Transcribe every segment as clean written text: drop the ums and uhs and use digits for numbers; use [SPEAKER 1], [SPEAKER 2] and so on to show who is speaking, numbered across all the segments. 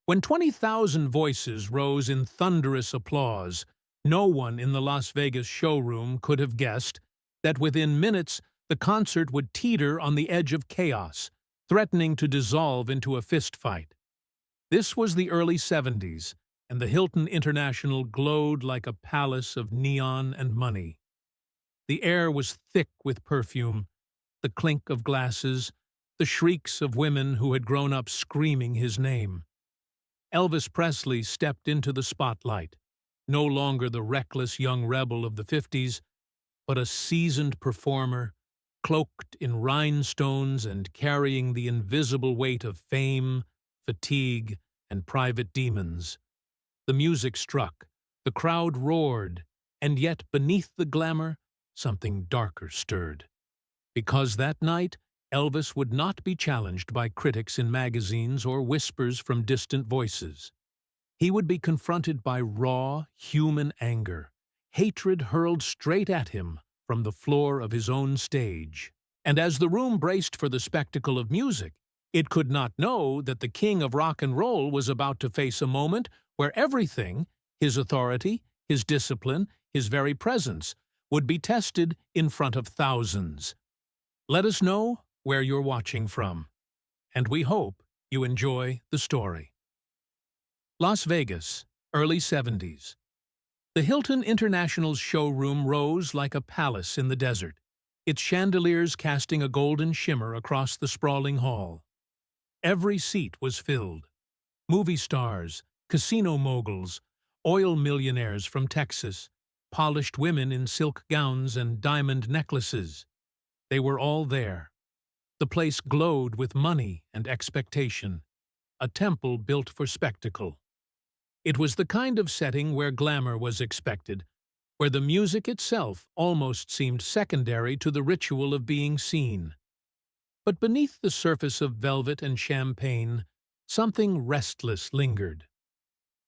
[SPEAKER 1] When 20,000 voices rose in thunderous applause, no one in the Las Vegas showroom could have guessed that within minutes the concert would teeter on the edge of chaos, threatening to dissolve into a fistfight. This was the early 70s, and the Hilton International glowed like a palace of neon and money. The air was thick with perfume, the clink of glasses, the shrieks of women who had grown up screaming his name. Elvis Presley stepped into the spotlight, no longer the reckless young rebel of the 50s, but a seasoned performer, cloaked in rhinestones and carrying the invisible weight of fame, fatigue, and private demons. The music struck, the crowd roared, and yet beneath the glamour, something darker stirred. Because that night, Elvis would not be challenged by critics in magazines or whispers from distant voices. He would be confronted by raw, human anger, hatred hurled straight at him from the floor of his own stage. And as the room braced for the spectacle of music, it could not know that the king of rock and roll was about to face a moment where everything, his authority, his discipline, his very presence, would be tested in front of thousands. Let us know where you're watching from, and we hope you enjoy the story. Las Vegas, early 70s. The Hilton International's showroom rose like a palace in the desert, its chandeliers casting a golden shimmer across the sprawling hall. Every seat was filled. Movie stars, casino moguls, oil millionaires from Texas, polished women in silk gowns and diamond necklaces. They were all there. The place glowed with money and expectation, a temple built for spectacle. It was the kind of setting where glamour was expected, where the music itself almost seemed secondary to the ritual of being seen. But beneath the surface of velvet and champagne, something restless lingered.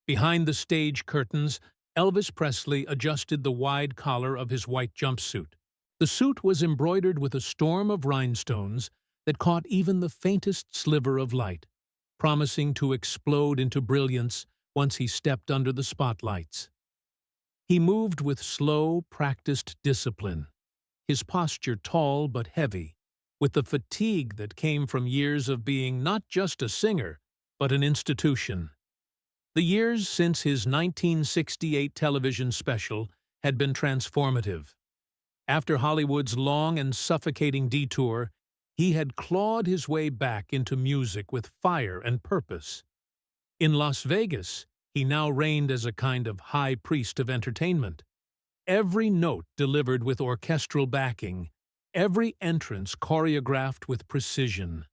[SPEAKER 1] Behind the stage curtains, Elvis Presley adjusted the wide collar of his white jumpsuit. The suit was embroidered with a storm of rhinestones that caught even the faintest sliver of light, promising to explode into brilliance once he stepped under the spotlights. He moved with slow, practiced discipline, his posture tall but heavy, with the fatigue that came from years of being not just a singer, but an institution. The years since his 1968 television special had been transformative. After Hollywood's long and suffocating detour, he had clawed his way back into music with fire and purpose. In Las Vegas, he now reigned as a kind of high priest of entertainment. Every note delivered with orchestral backing, every entrance choreographed with precision.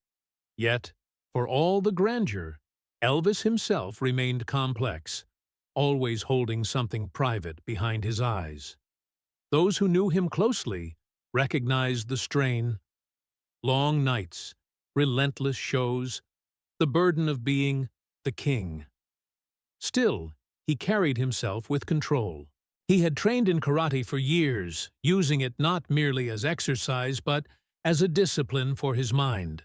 [SPEAKER 1] Yet, for all the grandeur, Elvis himself remained complex, always holding something private behind his eyes. Those who knew him closely recognized the strain. Long nights, relentless shows, the burden of being the king. Still, he carried himself with control. He had trained in karate for years, using it not merely as exercise but as a discipline for his mind.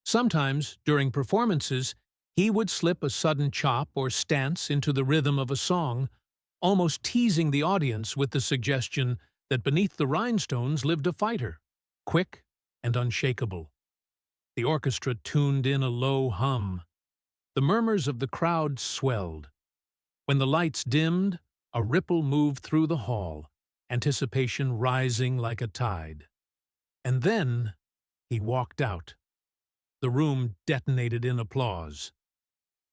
[SPEAKER 1] Sometimes, during performances, he would slip a sudden chop or stance into the rhythm of a song, almost teasing the audience with the suggestion that beneath the rhinestones lived a fighter, quick and unshakable. The orchestra tuned in a low hum. The murmurs of the crowd swelled. When the lights dimmed, a ripple moved through the hall, anticipation rising like a tide. And then he walked out. The room detonated in applause.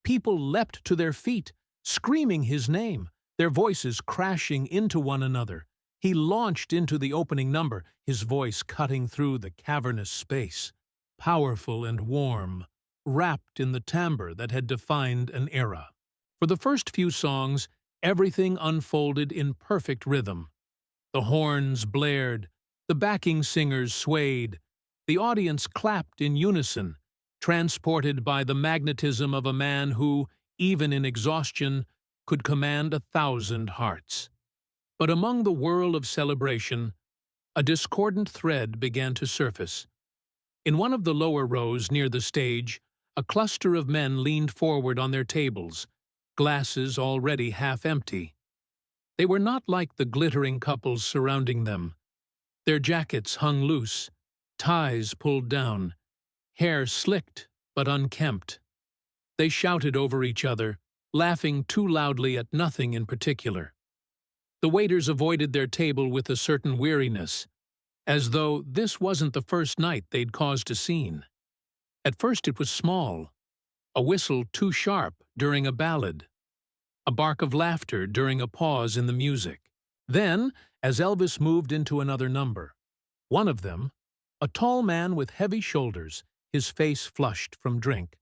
[SPEAKER 1] People leapt to their feet, screaming his name, their voices crashing into one another. He launched into the opening number, his voice cutting through the cavernous space, powerful and warm, wrapped in the timbre that had defined an era. For the first few songs, everything unfolded in perfect rhythm. The horns blared, the backing singers swayed, the audience clapped in unison, transported by the magnetism of a man who, even in exhaustion, could command 1,000 hearts. But among the whirl of celebration, a discordant thread began to surface. In one of the lower rows near the stage, A cluster of men leaned forward on their tables, glasses already half empty. They were not like the glittering couples surrounding them. Their jackets hung loose, ties pulled down, hair slicked but unkempt. They shouted over each other, laughing too loudly at nothing in particular. The waiters avoided their table with a certain weariness, as though this wasn't the first night they'd caused a scene. At first it was small, a whistle too sharp during a ballad, a bark of laughter during a pause in the music. Then, as Elvis moved into another number, one of them, a tall man with heavy shoulders, his face flushed from drink,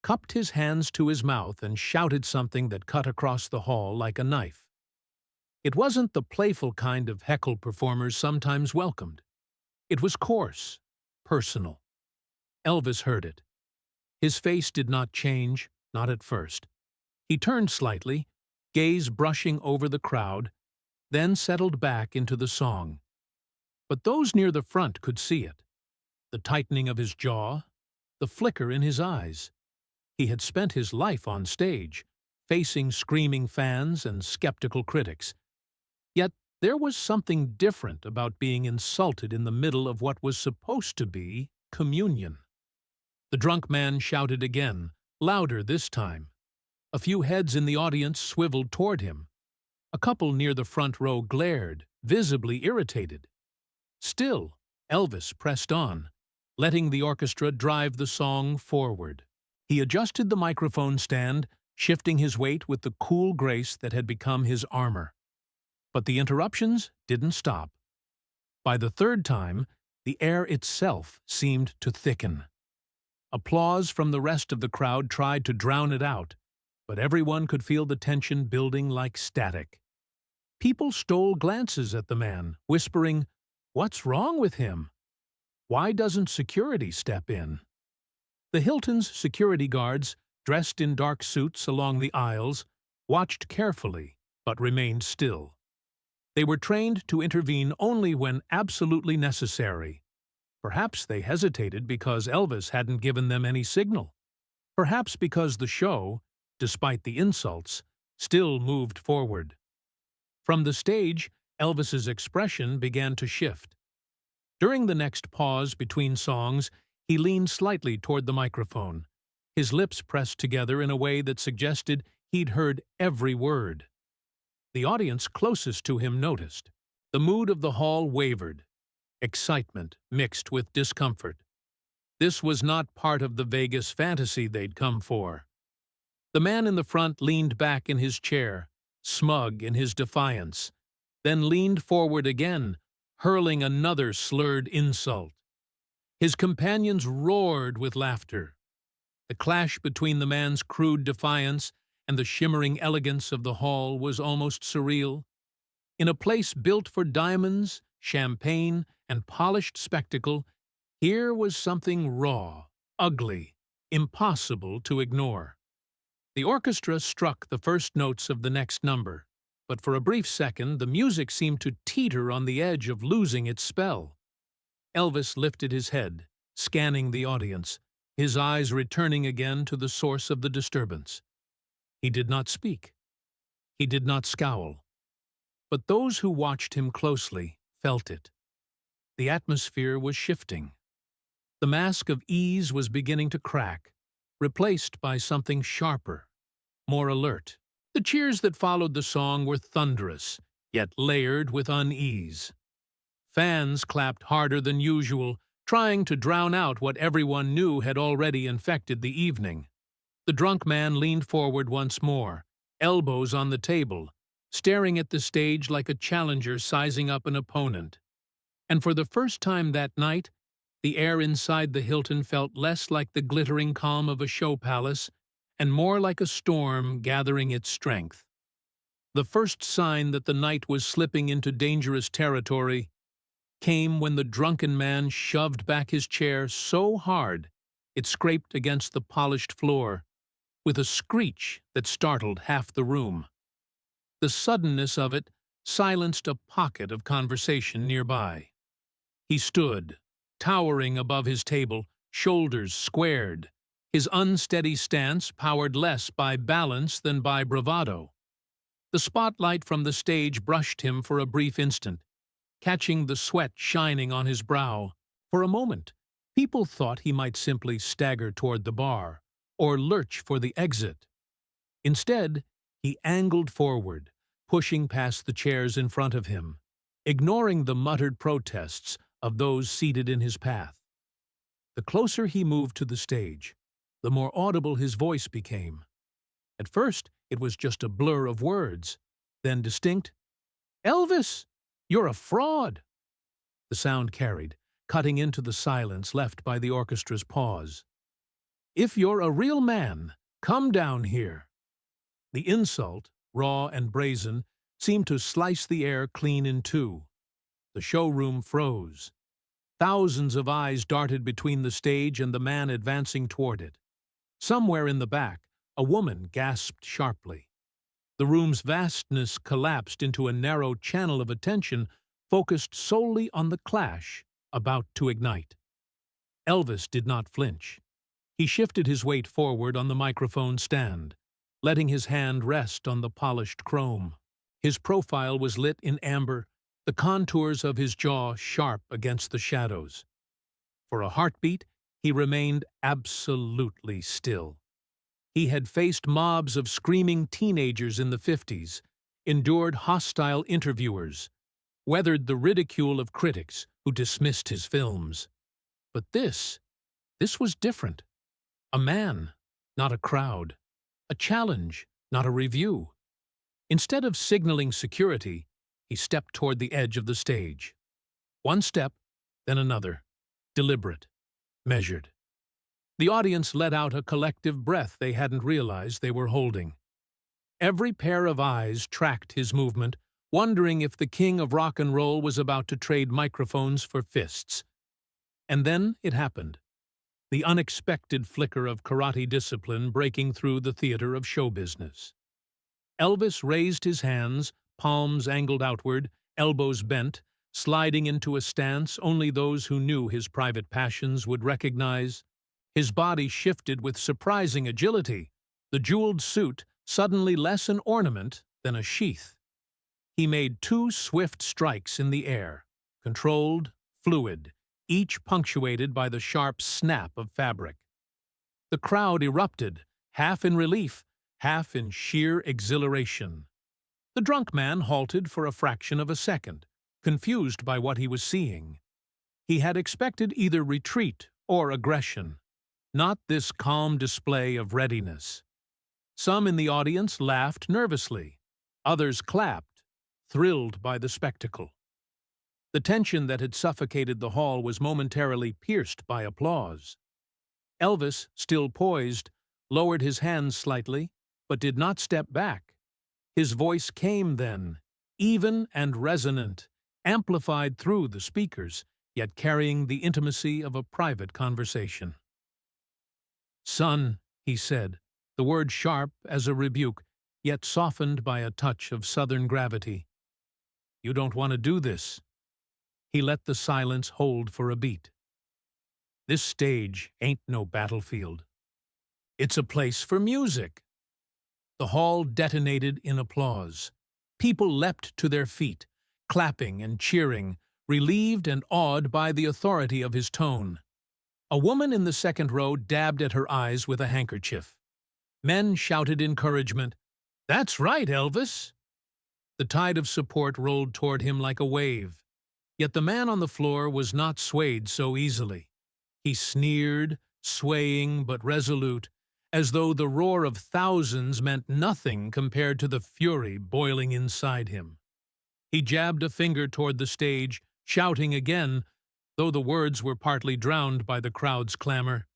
[SPEAKER 1] cupped his hands to his mouth and shouted something that cut across the hall like a knife. It wasn't the playful kind of heckle performers sometimes welcomed. It was coarse, personal. Elvis heard it. His face did not change, not at first. He turned slightly, gaze brushing over the crowd, then settled back into the song. But those near the front could see it. The tightening of his jaw, the flicker in his eyes. He had spent his life on stage, facing screaming fans and skeptical critics. Yet there was something different about being insulted in the middle of what was supposed to be communion. The drunk man shouted again, louder this time. A few heads in the audience swiveled toward him. A couple near the front row glared, visibly irritated. Still, Elvis pressed on, letting the orchestra drive the song forward. He adjusted the microphone stand, shifting his weight with the cool grace that had become his armor. But the interruptions didn't stop. By the third time, the air itself seemed to thicken. Applause from the rest of the crowd tried to drown it out, but everyone could feel the tension building like static. People stole glances at the man, whispering, "What's wrong with him? Why doesn't security step in?" The Hilton's security guards, dressed in dark suits along the aisles, watched carefully but remained still. They were trained to intervene only when absolutely necessary. Perhaps they hesitated because Elvis hadn't given them any signal. Perhaps because the show, despite the insults, still moved forward. From the stage, Elvis's expression began to shift. During the next pause between songs, he leaned slightly toward the microphone, his lips pressed together in a way that suggested he'd heard every word. The audience closest to him noticed. The mood of the hall wavered, excitement mixed with discomfort. This was not part of the Vegas fantasy they'd come for. The man in the front leaned back in his chair, smug in his defiance, then leaned forward again, hurling another slurred insult. His companions roared with laughter. The clash between the man's crude defiance and the shimmering elegance of the hall was almost surreal. In a place built for diamonds, champagne, and polished spectacle, here was something raw, ugly, impossible to ignore. The orchestra struck the first notes of the next number, but for a brief second the music seemed to teeter on the edge of losing its spell. Elvis lifted his head, scanning the audience, his eyes returning again to the source of the disturbance. He did not speak. He did not scowl. But those who watched him closely felt it. The atmosphere was shifting. The mask of ease was beginning to crack, replaced by something sharper, more alert. The cheers that followed the song were thunderous, yet layered with unease. Fans clapped harder than usual, trying to drown out what everyone knew had already infected the evening. The drunk man leaned forward once more, elbows on the table, staring at the stage like a challenger sizing up an opponent. And for the first time that night, the air inside the Hilton felt less like the glittering calm of a show palace and more like a storm gathering its strength. The first sign that the night was slipping into dangerous territory came when the drunken man shoved back his chair so hard it scraped against the polished floor, with a screech that startled half the room. The suddenness of it silenced a pocket of conversation nearby. He stood, towering above his table, shoulders squared, his unsteady stance powered less by balance than by bravado. The spotlight from the stage brushed him for a brief instant, catching the sweat shining on his brow. For a moment, people thought he might simply stagger toward the bar or lurch for the exit. Instead, he angled forward, pushing past the chairs in front of him, ignoring the muttered protests of those seated in his path. The closer he moved to the stage, the more audible his voice became. At first, it was just a blur of words, then distinct, "Elvis, you're a fraud!" The sound carried, cutting into the silence left by the orchestra's pause. "If you're a real man, come down here." The insult, raw and brazen, seemed to slice the air clean in two. The showroom froze. Thousands of eyes darted between the stage and the man advancing toward it. Somewhere in the back, a woman gasped sharply. The room's vastness collapsed into a narrow channel of attention focused solely on the clash about to ignite. Elvis did not flinch. He shifted his weight forward on the microphone stand, letting his hand rest on the polished chrome. His profile was lit in amber, the contours of his jaw sharp against the shadows. For a heartbeat, he remained absolutely still. He had faced mobs of screaming teenagers in the 50s, endured hostile interviewers, weathered the ridicule of critics who dismissed his films. But this was different. A man, not a crowd. A challenge, not a review. Instead of signaling security, he stepped toward the edge of the stage. One step, then another, deliberate, measured. The audience let out a collective breath they hadn't realized they were holding. Every pair of eyes tracked his movement, wondering if the king of rock and roll was about to trade microphones for fists. And then it happened. The unexpected flicker of karate discipline breaking through the theater of show business. Elvis raised his hands, palms angled outward, elbows bent, sliding into a stance only those who knew his private passions would recognize. His body shifted with surprising agility, the jeweled suit suddenly less an ornament than a sheath. He made 2 swift strikes in the air, controlled, fluid, each punctuated by the sharp snap of fabric. The crowd erupted, half in relief, half in sheer exhilaration. The drunk man halted for a fraction of a second, confused by what he was seeing. He had expected either retreat or aggression, not this calm display of readiness. Some in the audience laughed nervously, others clapped, thrilled by the spectacle. The tension that had suffocated the hall was momentarily pierced by applause. Elvis, still poised, lowered his hands slightly, but did not step back. His voice came then, even and resonant, amplified through the speakers, yet carrying the intimacy of a private conversation. "Son," he said, the word sharp as a rebuke, yet softened by a touch of southern gravity. "You don't want to do this." He let the silence hold for a beat. "This stage ain't no battlefield. It's a place for music." The hall detonated in applause. People leapt to their feet, clapping and cheering, relieved and awed by the authority of his tone. A woman in the second row dabbed at her eyes with a handkerchief. Men shouted encouragement, "That's right, Elvis!" The tide of support rolled toward him like a wave. Yet the man on the floor was not swayed so easily. He sneered, swaying but resolute, as though the roar of thousands meant nothing compared to the fury boiling inside him. He jabbed a finger toward the stage, shouting again, though the words were partly drowned by the crowd's clamor.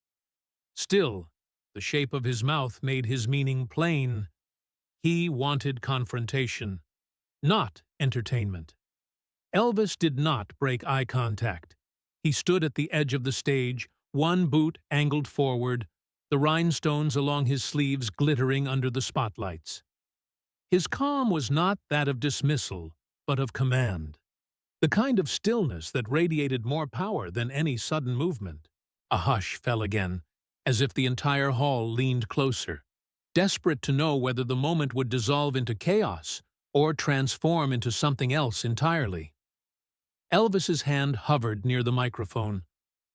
[SPEAKER 1] Still, the shape of his mouth made his meaning plain. He wanted confrontation, not entertainment. Elvis did not break eye contact. He stood at the edge of the stage, one boot angled forward, the rhinestones along his sleeves glittering under the spotlights. His calm was not that of dismissal, but of command, the kind of stillness that radiated more power than any sudden movement. A hush fell again, as if the entire hall leaned closer, desperate to know whether the moment would dissolve into chaos or transform into something else entirely. Elvis's hand hovered near the microphone,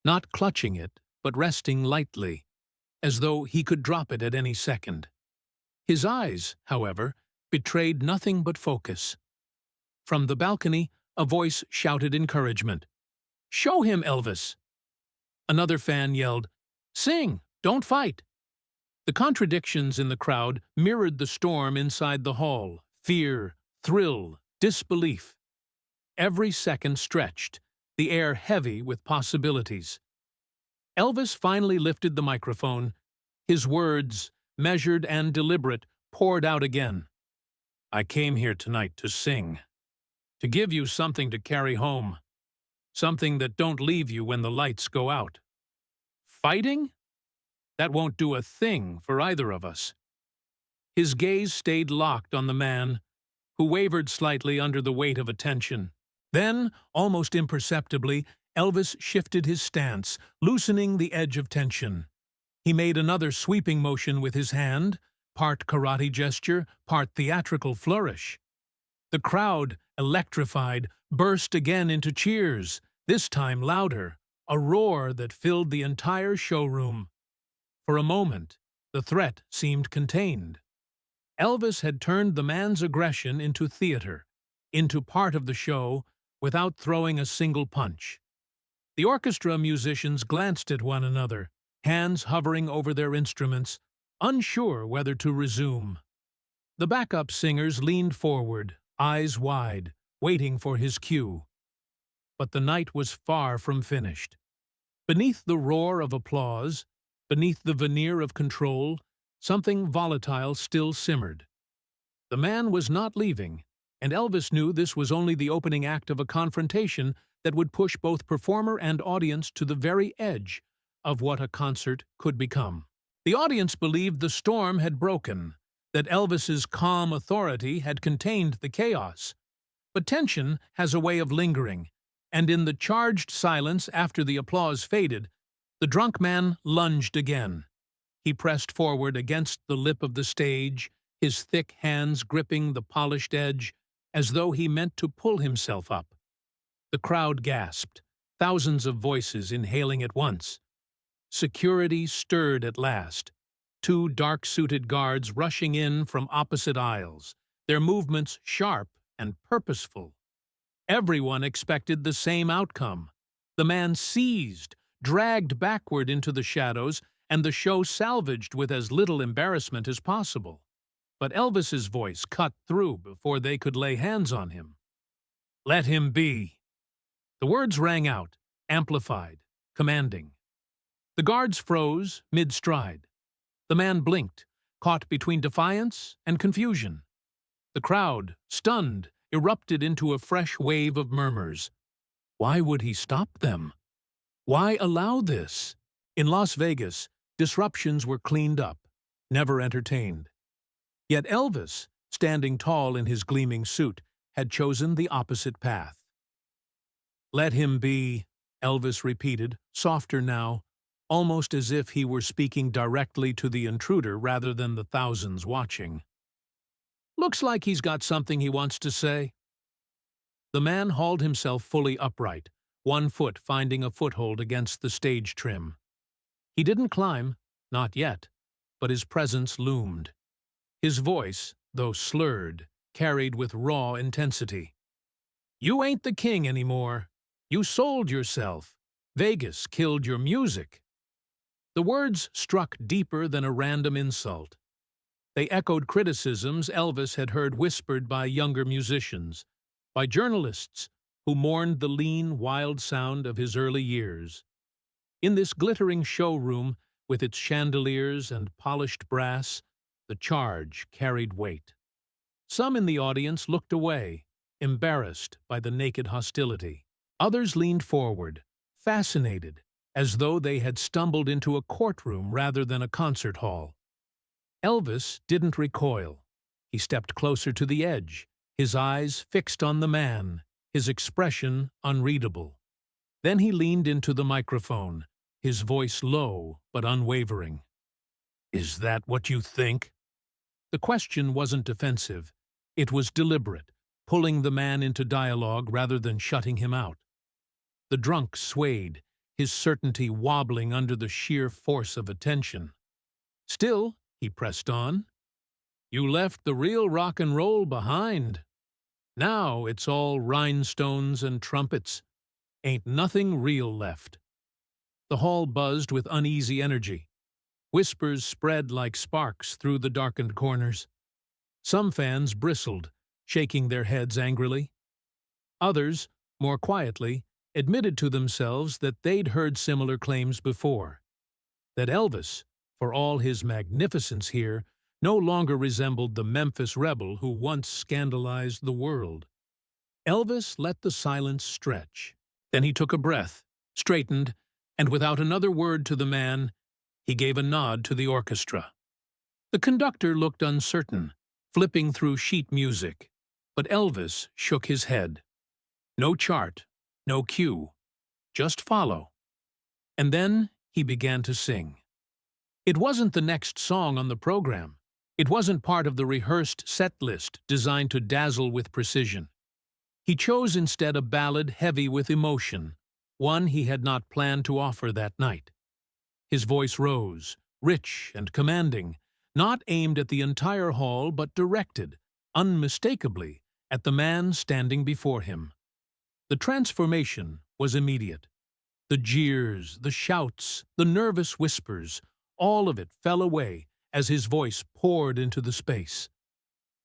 [SPEAKER 1] not clutching it, but resting lightly, as though he could drop it at any second. His eyes, however, betrayed nothing but focus. From the balcony, a voice shouted encouragement. "Show him, Elvis!" Another fan yelled, "Sing, don't fight!" The contradictions in the crowd mirrored the storm inside the hall: fear, thrill, disbelief. Every second stretched, the air heavy with possibilities. Elvis finally lifted the microphone. His words, measured and deliberate, poured out again. "I came here tonight to sing, to give you something to carry home, something that don't leave you when the lights go out. Fighting? That won't do a thing for either of us." His gaze stayed locked on the man, who wavered slightly under the weight of attention. Then, almost imperceptibly, Elvis shifted his stance, loosening the edge of tension. He made another sweeping motion with his hand, part karate gesture, part theatrical flourish. The crowd, electrified, burst again into cheers, this time louder, a roar that filled the entire showroom. For a moment, the threat seemed contained. Elvis had turned the man's aggression into theater, into part of the show, without throwing a single punch. The orchestra musicians glanced at one another, hands hovering over their instruments, unsure whether to resume. The backup singers leaned forward, eyes wide, waiting for his cue. But the night was far from finished. Beneath the roar of applause, beneath the veneer of control, something volatile still simmered. The man was not leaving, and Elvis knew this was only the opening act of a confrontation that would push both performer and audience to the very edge of what a concert could become. The audience believed the storm had broken, that Elvis's calm authority had contained the chaos. But tension has a way of lingering, and in the charged silence after the applause faded, the drunk man lunged again. He pressed forward against the lip of the stage, his thick hands gripping the polished edge, as though he meant to pull himself up. The crowd gasped, thousands of voices inhaling at once. Security stirred at last, two dark-suited guards rushing in from opposite aisles, their movements sharp and purposeful. Everyone expected the same outcome. The man seized, dragged backward into the shadows, and the show salvaged with as little embarrassment as possible. But Elvis's voice cut through before they could lay hands on him. "Let him be." The words rang out, amplified, commanding. The guards froze mid-stride. The man blinked, caught between defiance and confusion. The crowd, stunned, erupted into a fresh wave of murmurs. Why would he stop them? Why allow this? In Las Vegas, disruptions were cleaned up, never entertained. Yet Elvis, standing tall in his gleaming suit, had chosen the opposite path. "Let him be," Elvis repeated, softer now, almost as if he were speaking directly to the intruder rather than the thousands watching. "Looks like he's got something he wants to say." The man hauled himself fully upright, one foot finding a foothold against the stage trim. He didn't climb, not yet, but his presence loomed. His voice, though slurred, carried with raw intensity. "You ain't the king anymore. You sold yourself. Vegas killed your music." The words struck deeper than a random insult. They echoed criticisms Elvis had heard whispered by younger musicians, by journalists who mourned the lean, wild sound of his early years. In this glittering showroom, with its chandeliers and polished brass, the charge carried weight. Some in the audience looked away, embarrassed by the naked hostility. Others leaned forward, fascinated, as though they had stumbled into a courtroom rather than a concert hall. Elvis didn't recoil. He stepped closer to the edge, his eyes fixed on the man, his expression unreadable. Then he leaned into the microphone, his voice low but unwavering. "Is that what you think?" The question wasn't defensive. It was deliberate, pulling the man into dialogue rather than shutting him out. The drunk swayed, his certainty wobbling under the sheer force of attention. "Still," he pressed on, "you left the real rock and roll behind. Now it's all rhinestones and trumpets. Ain't nothing real left." The hall buzzed with uneasy energy. Whispers spread like sparks through the darkened corners. Some fans bristled, shaking their heads angrily. Others, more quietly, admitted to themselves that they'd heard similar claims before. That Elvis, for all his magnificence here, no longer resembled the Memphis rebel who once scandalized the world. Elvis let the silence stretch. Then he took a breath, straightened, and without another word to the man, he gave a nod to the orchestra. The conductor looked uncertain, flipping through sheet music, but Elvis shook his head. No chart, no cue, just follow. And then he began to sing. It wasn't the next song on the program. It wasn't part of the rehearsed set list designed to dazzle with precision. He chose instead a ballad heavy with emotion, one he had not planned to offer that night. His voice rose, rich and commanding, not aimed at the entire hall but directed, unmistakably, at the man standing before him. The transformation was immediate. The jeers, the shouts, the nervous whispers, all of it fell away as his voice poured into the space.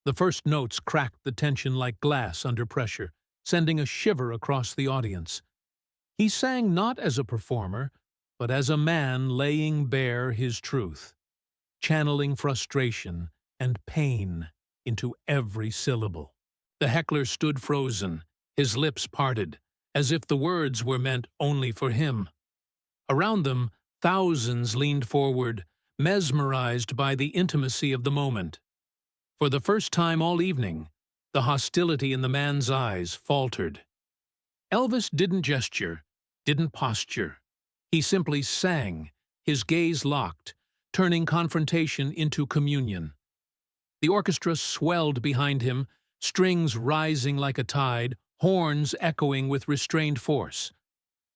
[SPEAKER 1] The first notes cracked the tension like glass under pressure, sending a shiver across the audience. He sang not as a performer, but as a man laying bare his truth, channeling frustration and pain into every syllable. The heckler stood frozen, his lips parted, as if the words were meant only for him. Around them, thousands leaned forward, mesmerized by the intimacy of the moment. For the first time all evening, the hostility in the man's eyes faltered. Elvis didn't gesture, didn't posture. He simply sang, his gaze locked, turning confrontation into communion. The orchestra swelled behind him, strings rising like a tide, horns echoing with restrained force.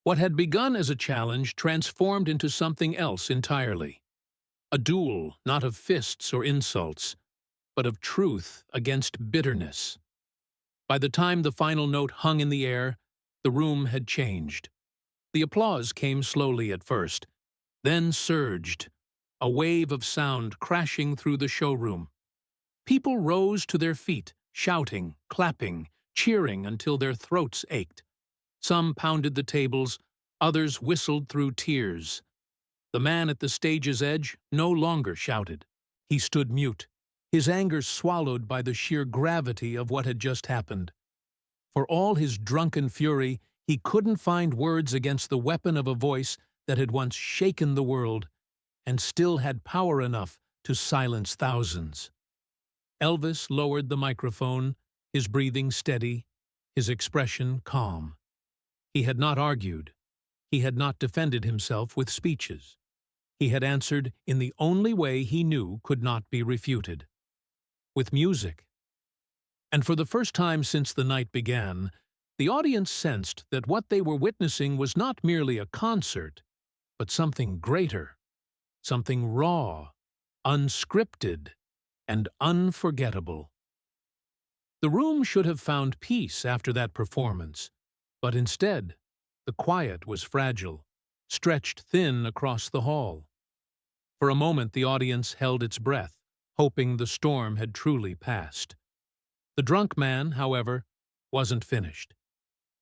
[SPEAKER 1] What had begun as a challenge transformed into something else entirely. A duel not of fists or insults, but of truth against bitterness. By the time the final note hung in the air, the room had changed. The applause came slowly at first, then surged, a wave of sound crashing through the showroom. People rose to their feet, shouting, clapping, cheering until their throats ached. Some pounded the tables, others whistled through tears. The man at the stage's edge no longer shouted. He stood mute, his anger swallowed by the sheer gravity of what had just happened. For all his drunken fury, he couldn't find words against the weapon of a voice that had once shaken the world and still had power enough to silence thousands. Elvis lowered the microphone, his breathing steady, his expression calm. He had not argued. He had not defended himself with speeches. He had answered in the only way he knew could not be refuted. With music. And for the first time since the night began, the audience sensed that what they were witnessing was not merely a concert, but something greater, something raw, unscripted, and unforgettable. The room should have found peace after that performance, but instead, the quiet was fragile, stretched thin across the hall. For a moment the audience held its breath, hoping the storm had truly passed. The drunk man, however, wasn't finished.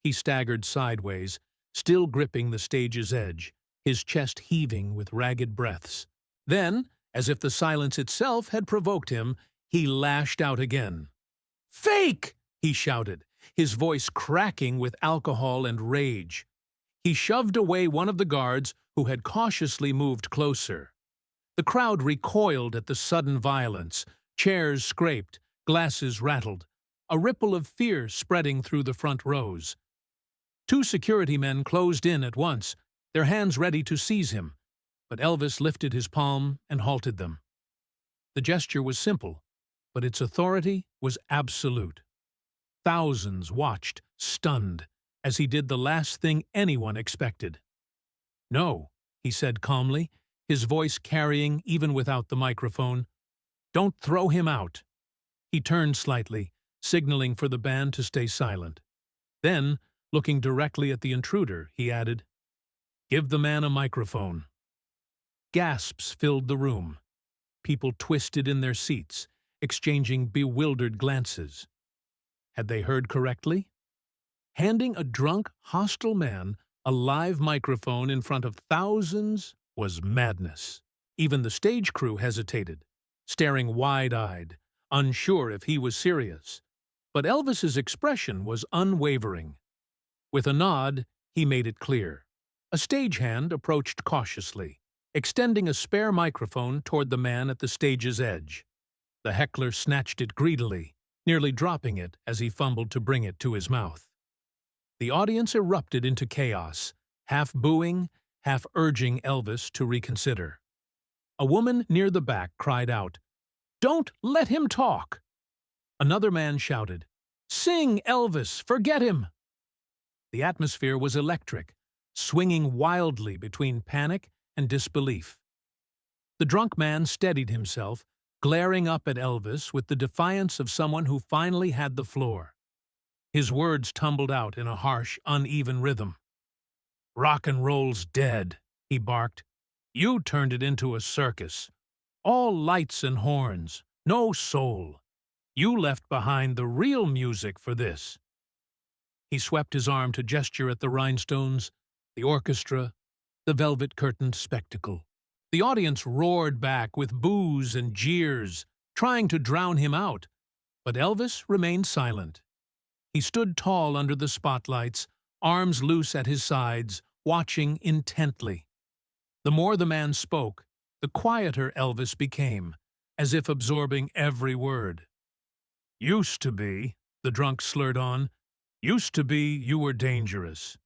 [SPEAKER 1] He staggered sideways, still gripping the stage's edge, his chest heaving with ragged breaths. Then, as if the silence itself had provoked him, he lashed out again. "Fake!" he shouted, his voice cracking with alcohol and rage. He shoved away one of the guards who had cautiously moved closer. The crowd recoiled at the sudden violence. Chairs scraped, glasses rattled, a ripple of fear spreading through the front rows. Two security men closed in at once, their hands ready to seize him, but Elvis lifted his palm and halted them. The gesture was simple, but its authority was absolute. Thousands watched, stunned, as he did the last thing anyone expected. "No," he said calmly, his voice carrying even without the microphone. "Don't throw him out." He turned slightly, signaling for the band to stay silent. Then, looking directly at the intruder, he added, "Give the man a microphone." Gasps filled the room. People twisted in their seats, exchanging bewildered glances. Had they heard correctly? Handing a drunk, hostile man a live microphone in front of thousands was madness. Even the stage crew hesitated, staring wide-eyed, unsure if he was serious. But Elvis's expression was unwavering. With a nod, he made it clear. A stagehand approached cautiously, extending a spare microphone toward the man at the stage's edge. The heckler snatched it greedily, nearly dropping it as he fumbled to bring it to his mouth. The audience erupted into chaos, half booing, half urging Elvis to reconsider. A woman near the back cried out, "Don't let him talk!" Another man shouted, "Sing, Elvis! Forget him!" The atmosphere was electric, swinging wildly between panic and disbelief. The drunk man steadied himself, glaring up at Elvis with the defiance of someone who finally had the floor. His words tumbled out in a harsh, uneven rhythm. "Rock and roll's dead," he barked. "You turned it into a circus. All lights and horns, no soul. You left behind the real music for this." He swept his arm to gesture at the rhinestones, the orchestra, the velvet-curtained spectacle. The audience roared back with boos and jeers, trying to drown him out, but Elvis remained silent. He stood tall under the spotlights, arms loose at his sides, watching intently. The more the man spoke, the quieter Elvis became, as if absorbing every word. "Used to be," the drunk slurred on, "used to be you were dangerous.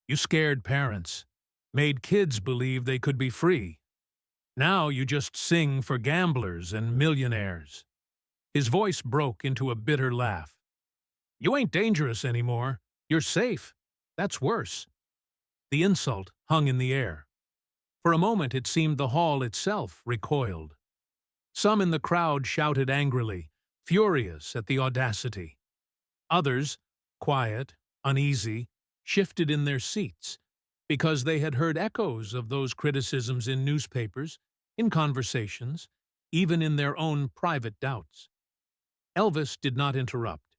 [SPEAKER 1] You scared parents, made kids believe they could be free. Now you just sing for gamblers and millionaires." His voice broke into a bitter laugh. "You ain't dangerous anymore. You're safe. That's worse." The insult hung in the air. For a moment it seemed the hall itself recoiled. Some in the crowd shouted angrily, furious at the audacity. Others, quiet, uneasy, shifted in their seats, because they had heard echoes of those criticisms in newspapers, in conversations, even in their own private doubts. Elvis did not interrupt.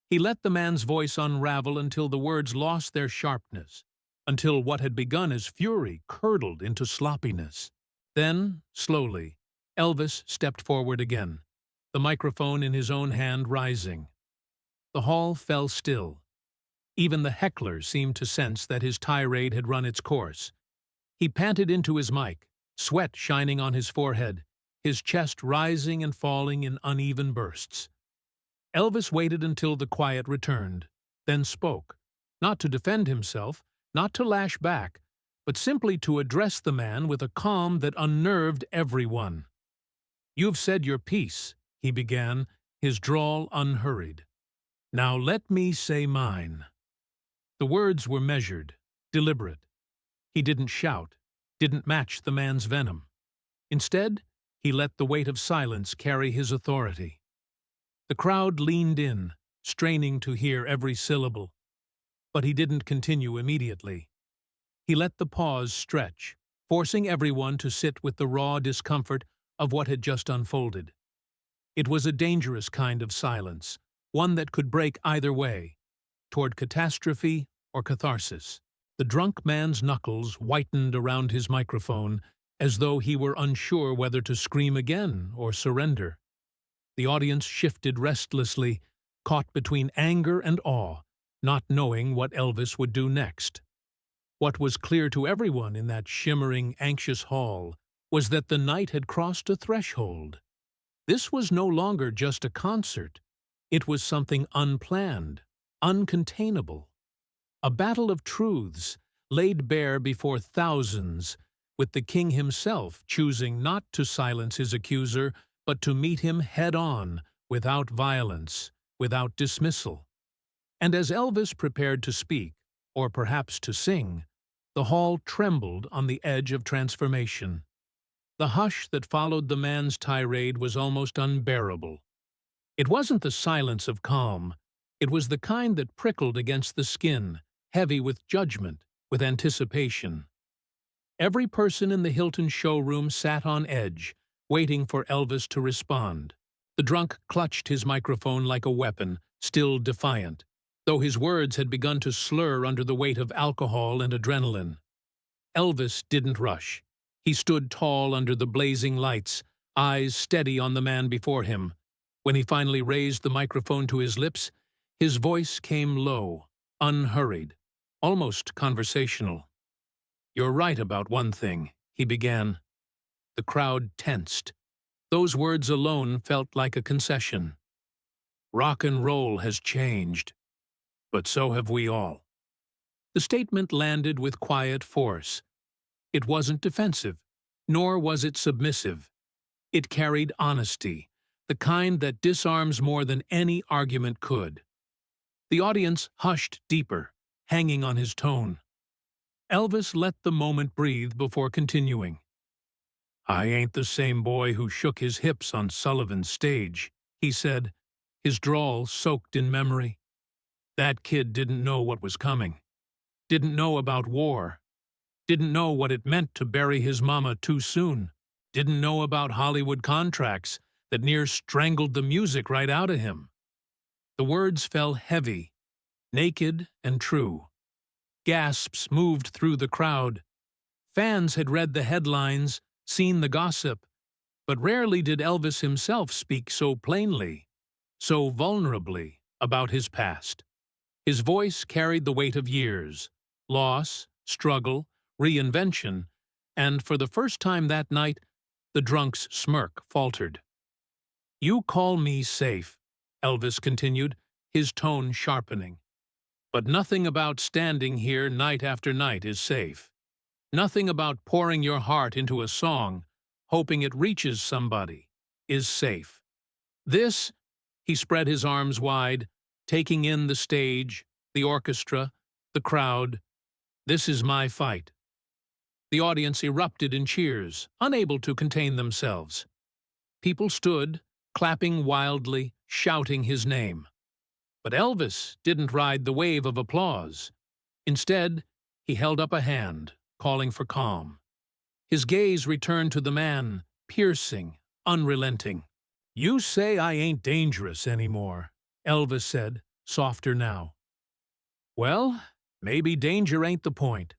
[SPEAKER 1] He let the man's voice unravel until the words lost their sharpness, until what had begun as fury curdled into sloppiness. Then, slowly, Elvis stepped forward again, the microphone in his own hand rising. The hall fell still. Even the heckler seemed to sense that his tirade had run its course. He panted into his mic, sweat shining on his forehead, his chest rising and falling in uneven bursts. Elvis waited until the quiet returned, then spoke, not to defend himself, not to lash back, but simply to address the man with a calm that unnerved everyone. "You've said your piece," he began, his drawl unhurried. "Now let me say mine." The words were measured, deliberate. He didn't shout, didn't match the man's venom. Instead, he let the weight of silence carry his authority. The crowd leaned in, straining to hear every syllable. But he didn't continue immediately. He let the pause stretch, forcing everyone to sit with the raw discomfort of what had just unfolded. It was a dangerous kind of silence, one that could break either way, toward catastrophe or catharsis. The drunk man's knuckles whitened around his microphone, as though he were unsure whether to scream again or surrender. The audience shifted restlessly, caught between anger and awe, not knowing what Elvis would do next. What was clear to everyone in that shimmering, anxious hall was that the night had crossed a threshold. This was no longer just a concert. It was something unplanned, uncontainable. A battle of truths, laid bare before thousands, with the king himself choosing not to silence his accuser, but to meet him head-on, without violence, without dismissal. And as Elvis prepared to speak, or perhaps to sing, the hall trembled on the edge of transformation. The hush that followed the man's tirade was almost unbearable. It wasn't the silence of calm. It was the kind that prickled against the skin, heavy with judgment, with anticipation. Every person in the Hilton showroom sat on edge, waiting for Elvis to respond. The drunk clutched his microphone like a weapon, still defiant, though his words had begun to slur under the weight of alcohol and adrenaline. Elvis didn't rush. He stood tall under the blazing lights, eyes steady on the man before him. When he finally raised the microphone to his lips, his voice came low, unhurried, almost conversational. "You're right about one thing," he began. The crowd tensed. Those words alone felt like a concession. "Rock and roll has changed, but so have we all." The statement landed with quiet force. It wasn't defensive, nor was it submissive. It carried honesty, the kind that disarms more than any argument could. The audience hushed deeper, hanging on his tone. Elvis let the moment breathe before continuing. "I ain't the same boy who shook his hips on Sullivan's stage," he said, his drawl soaked in memory. "That kid didn't know what was coming, didn't know about war, didn't know what it meant to bury his mama too soon, didn't know about Hollywood contracts that near strangled the music right out of him." The words fell heavy, naked and true. Gasps moved through the crowd. Fans had read the headlines, seen the gossip, but rarely did Elvis himself speak so plainly, so vulnerably about his past. His voice carried the weight of years, loss, struggle, reinvention, and for the first time that night, the drunk's smirk faltered. "You call me safe," Elvis continued, his tone sharpening. "But nothing about standing here night after night is safe. Nothing about pouring your heart into a song, hoping it reaches somebody, is safe. This," he spread his arms wide, taking in the stage, the orchestra, the crowd, "this is my fight." The audience erupted in cheers, unable to contain themselves. People stood, clapping wildly, shouting his name. But Elvis didn't ride the wave of applause. Instead, he held up a hand, calling for calm. His gaze returned to the man, piercing, unrelenting. "You say I ain't dangerous anymore," Elvis said, softer now. "Well, maybe danger ain't the point.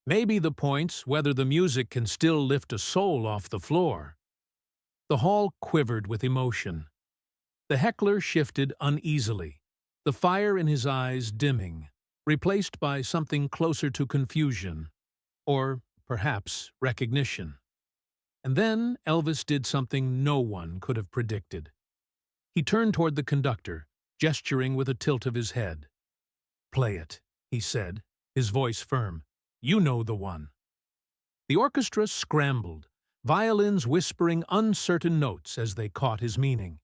[SPEAKER 1] Maybe the point's whether the music can still lift a soul off the floor." The hall quivered with emotion. The heckler shifted uneasily, the fire in his eyes dimming, replaced by something closer to confusion, or perhaps recognition. And then Elvis did something no one could have predicted. He turned toward the conductor, gesturing with a tilt of his head. "Play it," he said, his voice firm. "You know the one." The orchestra scrambled, violins whispering uncertain notes as they caught his meaning.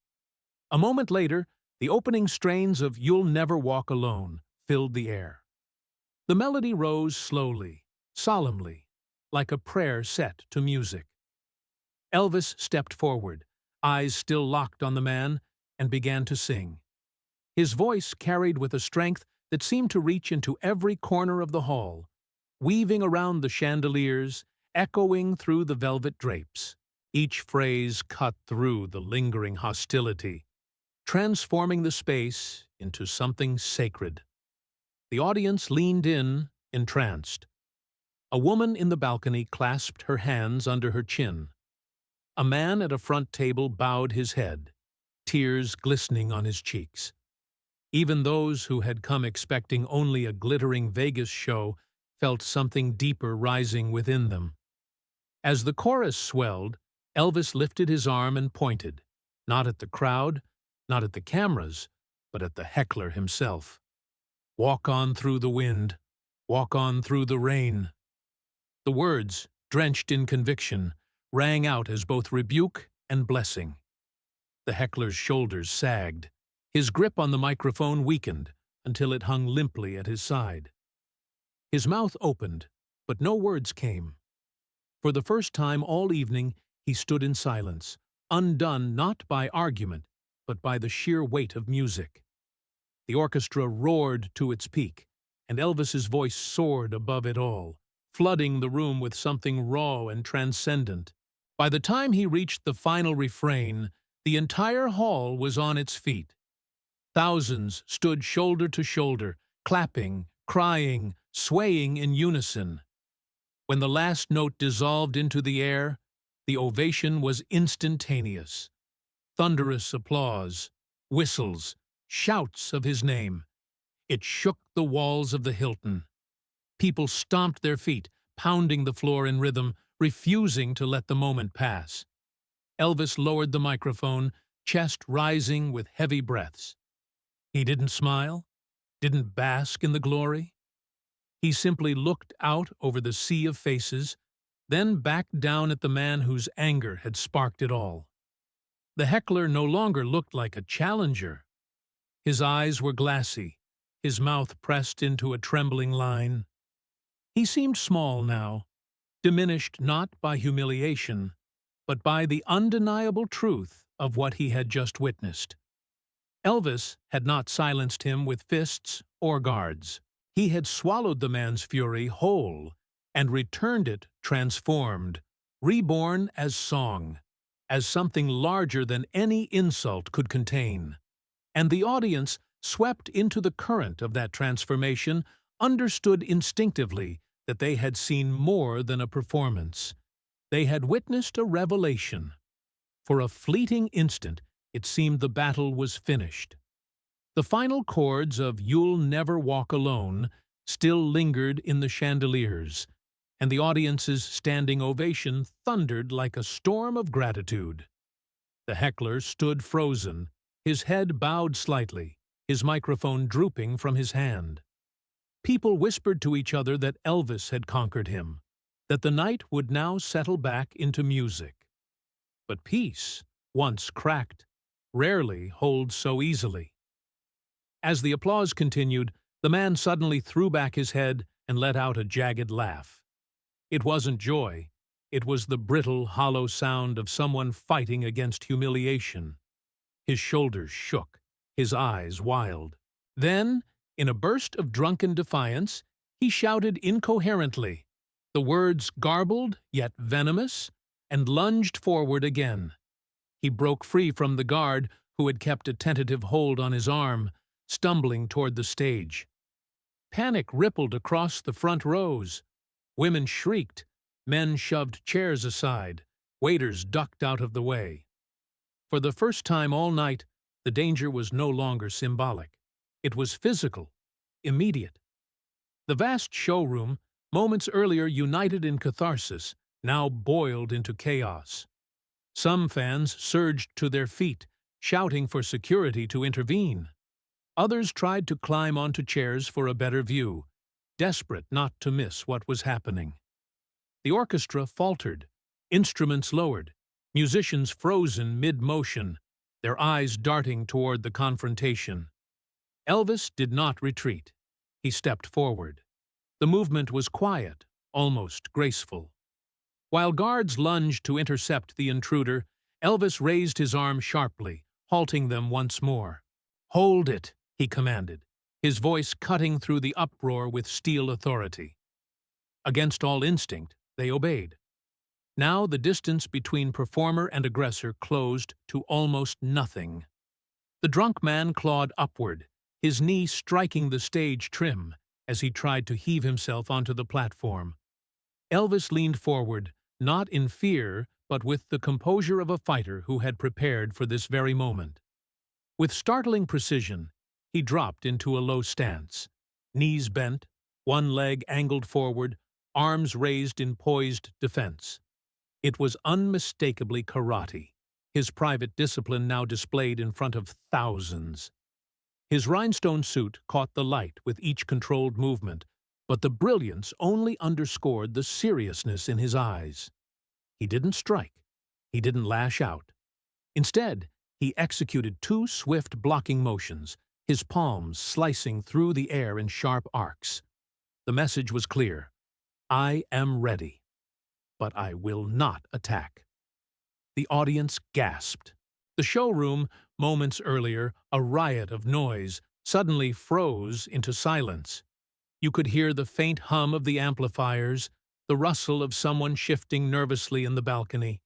[SPEAKER 1] A moment later, the opening strains of "You'll Never Walk Alone" filled the air. The melody rose slowly, solemnly, like a prayer set to music. Elvis stepped forward, eyes still locked on the man, and began to sing. His voice carried with a strength that seemed to reach into every corner of the hall, weaving around the chandeliers, echoing through the velvet drapes. Each phrase cut through the lingering hostility, transforming the space into something sacred. The audience leaned in, entranced. A woman in the balcony clasped her hands under her chin. A man at a front table bowed his head, tears glistening on his cheeks. Even those who had come expecting only a glittering Vegas show felt something deeper rising within them. As the chorus swelled, Elvis lifted his arm and pointed, not at the crowd, not at the cameras, but at the heckler himself. "Walk on through the wind. Walk on through the rain." The words, drenched in conviction, rang out as both rebuke and blessing. The heckler's shoulders sagged. His grip on the microphone weakened until it hung limply at his side. His mouth opened, but no words came. For the first time all evening, he stood in silence, undone not by argument, but by the sheer weight of music. The orchestra roared to its peak, and Elvis's voice soared above it all, flooding the room with something raw and transcendent. By the time he reached the final refrain, the entire hall was on its feet. Thousands stood shoulder to shoulder, clapping, crying, swaying in unison. When the last note dissolved into the air, the ovation was instantaneous. Thunderous applause, whistles, shouts of his name. It shook the walls of the Hilton. People stomped their feet, pounding the floor in rhythm, refusing to let the moment pass. Elvis lowered the microphone, chest rising with heavy breaths. He didn't smile, didn't bask in the glory. He simply looked out over the sea of faces, then back down at the man whose anger had sparked it all. The heckler no longer looked like a challenger. His eyes were glassy, his mouth pressed into a trembling line. He seemed small now, diminished not by humiliation, but by the undeniable truth of what he had just witnessed. Elvis had not silenced him with fists or guards. He had swallowed the man's fury whole and returned it transformed, reborn as song, as something larger than any insult could contain. And the audience, swept into the current of that transformation, understood instinctively that they had seen more than a performance. They had witnessed a revelation. For a fleeting instant, it seemed the battle was finished. The final chords of "You'll Never Walk Alone" still lingered in the chandeliers, and the audience's standing ovation thundered like a storm of gratitude. The heckler stood frozen, his head bowed slightly, his microphone drooping from his hand. People whispered to each other that Elvis had conquered him, that the night would now settle back into music. But peace, once cracked, rarely holds so easily. As the applause continued, the man suddenly threw back his head and let out a jagged laugh. It wasn't joy. It was the brittle, hollow sound of someone fighting against humiliation. His shoulders shook, his eyes wild. Then, in a burst of drunken defiance, he shouted incoherently, the words garbled yet venomous, and lunged forward again. He broke free from the guard, who had kept a tentative hold on his arm, stumbling toward the stage. Panic rippled across the front rows. Women shrieked, men shoved chairs aside, waiters ducked out of the way. For the first time all night, the danger was no longer symbolic. It was physical, immediate. The vast showroom, moments earlier united in catharsis, now boiled into chaos. Some fans surged to their feet, shouting for security to intervene. Others tried to climb onto chairs for a better view, desperate not to miss what was happening. The orchestra faltered, instruments lowered, musicians frozen mid-motion, their eyes darting toward the confrontation. Elvis did not retreat. He stepped forward. The movement was quiet, almost graceful. While guards lunged to intercept the intruder, Elvis raised his arm sharply, halting them once more. "Hold it," he commanded, his voice cutting through the uproar with steel authority. Against all instinct, they obeyed. Now the distance between performer and aggressor closed to almost nothing. The drunk man clawed upward, his knee striking the stage trim as he tried to heave himself onto the platform. Elvis leaned forward, not in fear, but with the composure of a fighter who had prepared for this very moment. With startling precision, he dropped into a low stance, knees bent, one leg angled forward, arms raised in poised defense. It was unmistakably karate, his private discipline now displayed in front of thousands. His rhinestone suit caught the light with each controlled movement, But the brilliance only underscored the seriousness in his eyes. He didn't strike. He didn't lash out. Instead, he executed two swift blocking motions, his palms slicing through the air in sharp arcs. The message was clear. I am ready, but I will not attack. The audience gasped. The showroom, moments earlier, a riot of noise, suddenly froze into silence. You could hear the faint hum of the amplifiers, the rustle of someone shifting nervously in the balcony.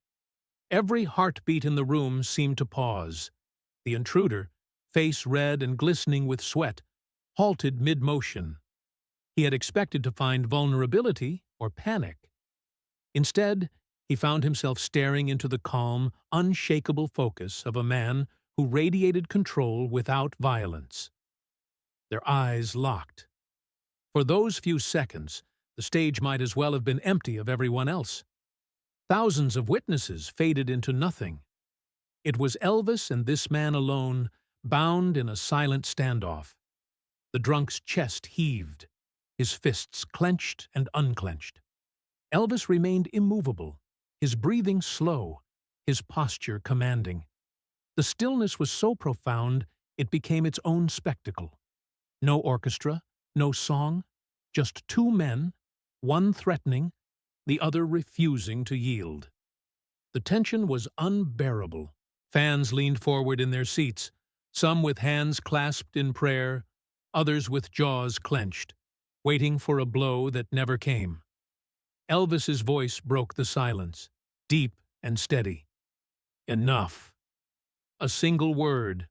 [SPEAKER 1] Every heartbeat in the room seemed to pause. The intruder, face red and glistening with sweat, halted mid-motion. He had expected to find vulnerability or panic. Instead, he found himself staring into the calm, unshakable focus of a man who radiated control without violence. Their eyes locked. For those few seconds, the stage might as well have been empty of everyone else. Thousands of witnesses faded into nothing. It was Elvis and this man alone, bound in a silent standoff. The drunk's chest heaved, his fists clenched and unclenched. Elvis remained immovable, his breathing slow, his posture commanding. The stillness was so profound it became its own spectacle. No orchestra, no song, just two men, one threatening, the other refusing to yield. The tension was unbearable. Fans leaned forward in their seats, some with hands clasped in prayer, others with jaws clenched, waiting for a blow that never came. Elvis's voice broke the silence, deep and steady. Enough. A single word,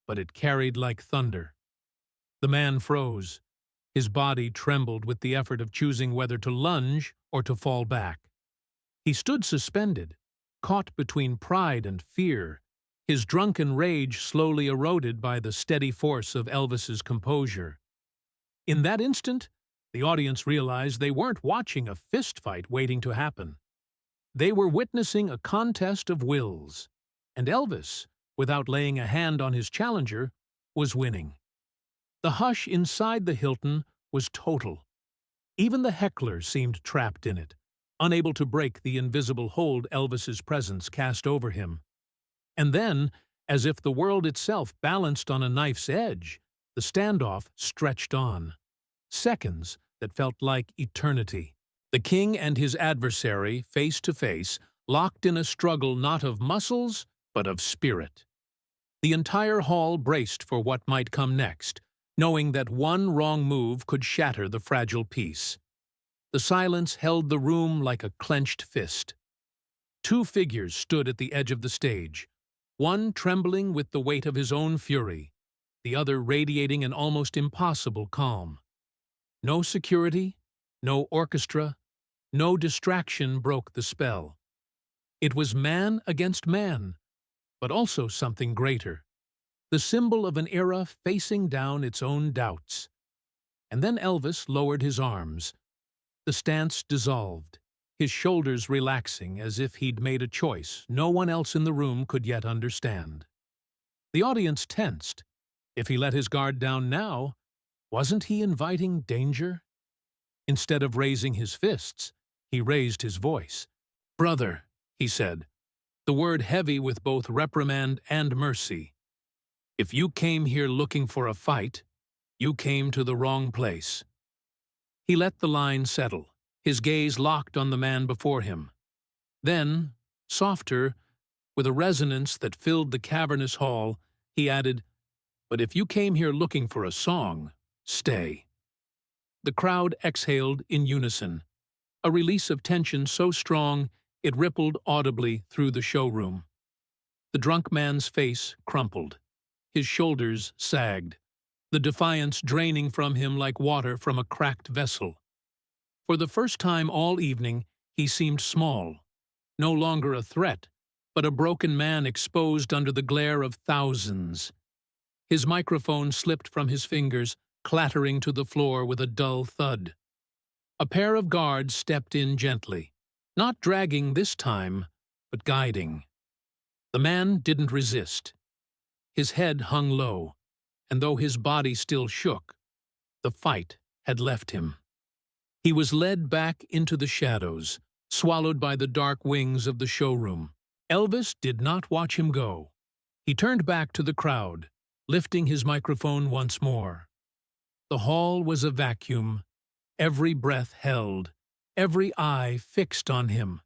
[SPEAKER 1] but it carried like thunder. The man froze. His body trembled with the effort of choosing whether to lunge or to fall back. He stood suspended, caught between pride and fear, his drunken rage slowly eroded by the steady force of Elvis's composure. In that instant, the audience realized they weren't watching a fistfight waiting to happen. They were witnessing a contest of wills, and Elvis, without laying a hand on his challenger, was winning. The hush inside the Hilton was total. Even the heckler seemed trapped in it, unable to break the invisible hold Elvis's presence cast over him. And then, as if the world itself balanced on a knife's edge, the standoff stretched on. Seconds that felt like eternity. The king and his adversary, face to face, locked in a struggle not of muscles, but of spirit. The entire hall braced for what might come next, knowing that one wrong move could shatter the fragile peace. The silence held the room like a clenched fist. Two figures stood at the edge of the stage, one trembling with the weight of his own fury, the other radiating an almost impossible calm. No security, no orchestra, no distraction broke the spell. It was man against man, but also something greater, the symbol of an era facing down its own doubts. And then Elvis lowered his arms. The stance dissolved, his shoulders relaxing as if he'd made a choice no one else in the room could yet understand. The audience tensed. If he let his guard down now, wasn't he inviting danger? Instead of raising his fists, he raised his voice. "Brother," he said, the word heavy with both reprimand and mercy. "If you came here looking for a fight, you came to the wrong place." He let the line settle, his gaze locked on the man before him. Then, softer, with a resonance that filled the cavernous hall, he added, "But if you came here looking for a song, stay." The crowd exhaled in unison, a release of tension so strong it rippled audibly through the showroom. The drunk man's face crumpled. His shoulders sagged, the defiance draining from him like water from a cracked vessel. For the first time all evening, he seemed small, no longer a threat, but a broken man exposed under the glare of thousands. His microphone slipped from his fingers, clattering to the floor with a dull thud. A pair of guards stepped in gently, not dragging this time, but guiding. The man didn't resist. His head hung low, and though his body still shook, the fight had left him. He was led back into the shadows, swallowed by the dark wings of the showroom. Elvis did not watch him go. He turned back to the crowd, lifting his microphone once more. The hall was a vacuum, every breath held, every eye fixed on him.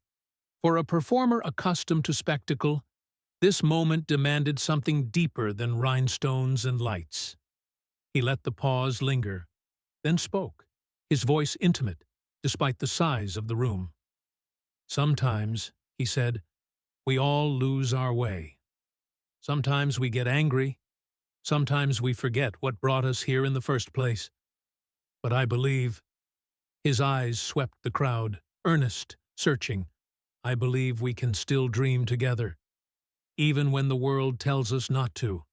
[SPEAKER 1] For a performer accustomed to spectacle, this moment demanded something deeper than rhinestones and lights. He let the pause linger, then spoke, his voice intimate, despite the size of the room. "Sometimes," he said, "we all lose our way. Sometimes we get angry. Sometimes we forget what brought us here in the first place. But I believe—" His eyes swept the crowd, earnest, searching. "I believe we can still dream together, even when the world tells us not to."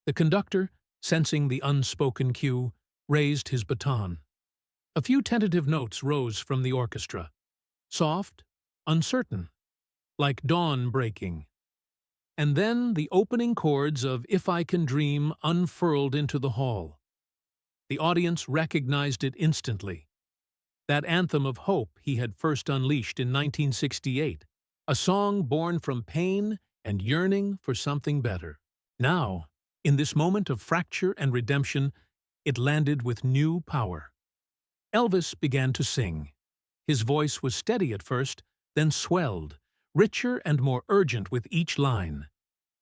[SPEAKER 1] The conductor, sensing the unspoken cue, raised his baton. A few tentative notes rose from the orchestra, soft, uncertain, like dawn breaking. And then the opening chords of "If I Can Dream" unfurled into the hall. The audience recognized it instantly. That anthem of hope he had first unleashed in 1968, a song born from pain and yearning for something better. Now, in this moment of fracture and redemption, it landed with new power. Elvis began to sing. His voice was steady at first, then swelled, richer and more urgent with each line.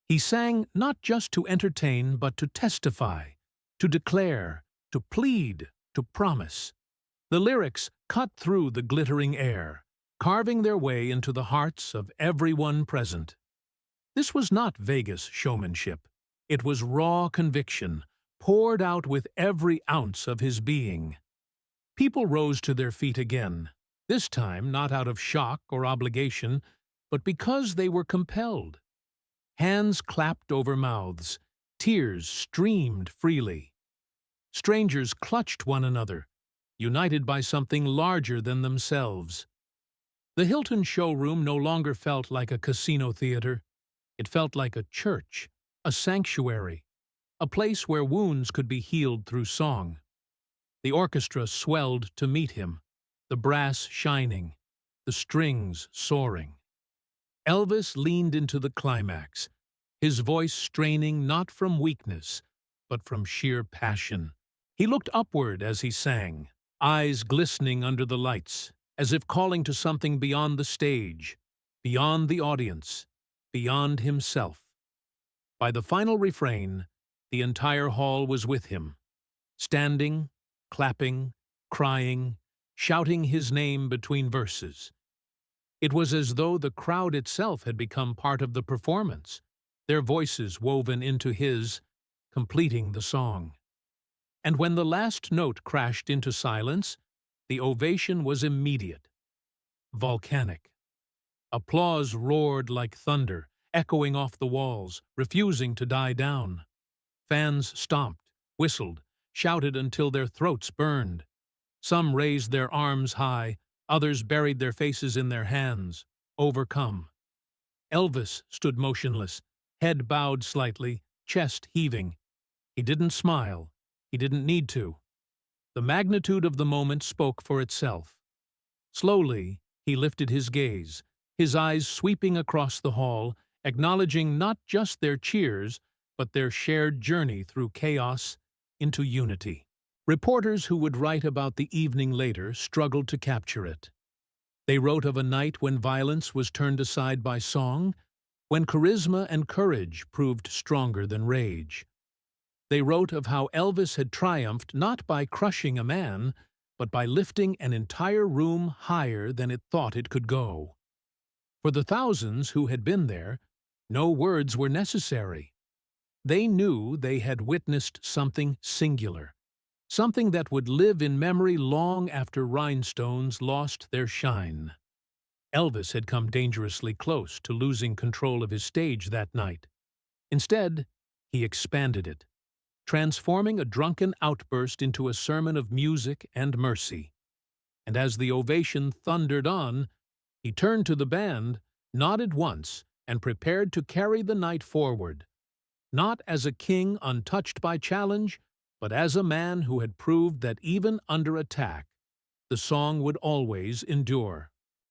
[SPEAKER 1] He sang not just to entertain, but to testify, to declare, to plead, to promise. The lyrics cut through the glittering air, carving their way into the hearts of everyone present. This was not Vegas showmanship. It was raw conviction, poured out with every ounce of his being. People rose to their feet again, this time not out of shock or obligation, but because they were compelled. Hands clapped over mouths, tears streamed freely. Strangers clutched one another, united by something larger than themselves. The Hilton showroom no longer felt like a casino theater. It felt like a church, a sanctuary, a place where wounds could be healed through song. The orchestra swelled to meet him, the brass shining, the strings soaring. Elvis leaned into the climax, his voice straining not from weakness, but from sheer passion. He looked upward as he sang, eyes glistening under the lights, as if calling to something beyond the stage, beyond the audience, beyond himself. By the final refrain, the entire hall was with him, standing, clapping, crying, shouting his name between verses. It was as though the crowd itself had become part of the performance, their voices woven into his, completing the song. And when the last note crashed into silence, the ovation was immediate, volcanic. Applause roared like thunder, echoing off the walls, refusing to die down. Fans stomped, whistled, shouted until their throats burned. Some raised their arms high, others buried their faces in their hands, overcome. Elvis stood motionless, head bowed slightly, chest heaving. He didn't smile. He didn't need to. The magnitude of the moment spoke for itself. Slowly, he lifted his gaze, his eyes sweeping across the hall, acknowledging not just their cheers, but their shared journey through chaos into unity. Reporters who would write about the evening later struggled to capture it. They wrote of a night when violence was turned aside by song, when charisma and courage proved stronger than rage. They wrote of how Elvis had triumphed not by crushing a man, but by lifting an entire room higher than it thought it could go. For the thousands who had been there, no words were necessary. They knew they had witnessed something singular, something that would live in memory long after rhinestones lost their shine. Elvis had come dangerously close to losing control of his stage that night. Instead, he expanded it, transforming a drunken outburst into a sermon of music and mercy. And as the ovation thundered on, he turned to the band, nodded once, and prepared to carry the night forward, not as a king untouched by challenge, but as a man who had proved that even under attack, the song would always endure.